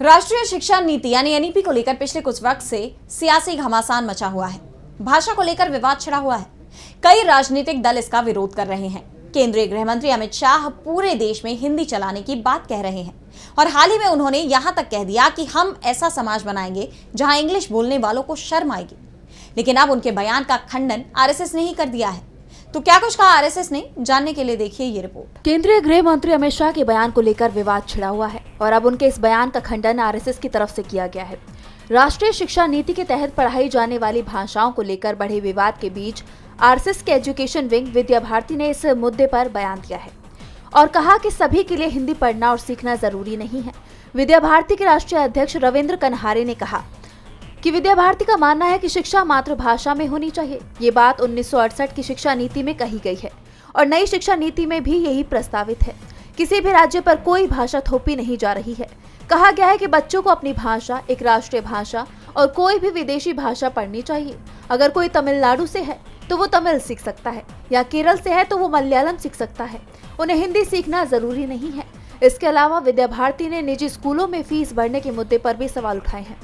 राष्ट्रीय शिक्षा नीति यानी एनईपी को लेकर पिछले कुछ वक्त से सियासी घमासान मचा हुआ है। भाषा को लेकर विवाद छिड़ा हुआ है। कई राजनीतिक दल इसका विरोध कर रहे हैं। केंद्रीय गृह मंत्री अमित शाह पूरे देश में हिंदी चलाने की बात कह रहे हैं और हाल ही में उन्होंने यहां तक कह दिया कि हम ऐसा समाज बनाएंगे जहां इंग्लिश बोलने वालों को शर्म आएगी। लेकिन अब उनके बयान का खंडन आरएसएस ने ही कर दिया है। तो क्या कुछ कहा आरएसएस ने, जानने के लिए देखिए ये रिपोर्ट। केंद्रीय गृह मंत्री अमित शाह के बयान को लेकर विवाद छिड़ा हुआ है और अब उनके इस बयान का खंडन आरएसएस की तरफ से किया गया है। राष्ट्रीय शिक्षा नीति के तहत पढ़ाई जाने वाली भाषाओं को लेकर बढ़े विवाद के बीच आरएसएस के एजुकेशन विंग विद्या भारती ने इस मुद्दे पर बयान दिया है और कहा कि सभी के लिए हिंदी पढ़ना और सीखना जरूरी नहीं है। विद्या भारती के राष्ट्रीय अध्यक्ष रविंद्र कन्हारे ने कहा कि विद्या भारती का मानना है कि शिक्षा मातृभाषा में होनी चाहिए। ये बात 1968 की शिक्षा नीति में कही गई है और नई शिक्षा नीति में भी यही प्रस्तावित है। किसी भी राज्य पर कोई भाषा थोपी नहीं जा रही है। कहा गया है कि बच्चों को अपनी भाषा, एक राष्ट्रीय भाषा और कोई भी विदेशी भाषा पढ़नी चाहिए। अगर कोई तमिलनाडु से है तो वो तमिल सीख सकता है या केरल से है तो वो मलयालम सीख सकता है। उन्हें हिंदी सीखना जरूरी नहीं है। इसके अलावा विद्या भारती ने निजी स्कूलों में फीस बढ़ने के मुद्दे पर भी सवाल उठाए हैं।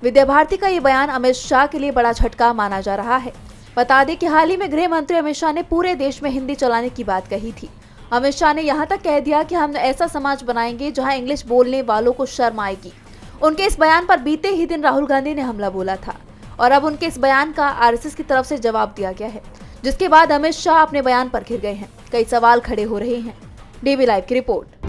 विद्या भारती का ये बयान अमित शाह के लिए बड़ा झटका माना जा रहा है। बता दें कि हाल ही में गृह मंत्री अमित शाह ने पूरे देश में हिंदी चलाने की बात कही थी। अमित शाह ने यहाँ तक कह दिया कि हम ऐसा समाज बनाएंगे जहाँ इंग्लिश बोलने वालों को शर्म आएगी। उनके इस बयान पर बीते ही दिन राहुल गांधी ने हमला बोला था और अब उनके इस बयान का आरएसएस की तरफ से जवाब दिया गया है, जिसके बाद अमित शाह अपने बयान पर घिर गए हैं। कई सवाल खड़े हो रहे हैं। डीवी लाइव की रिपोर्ट।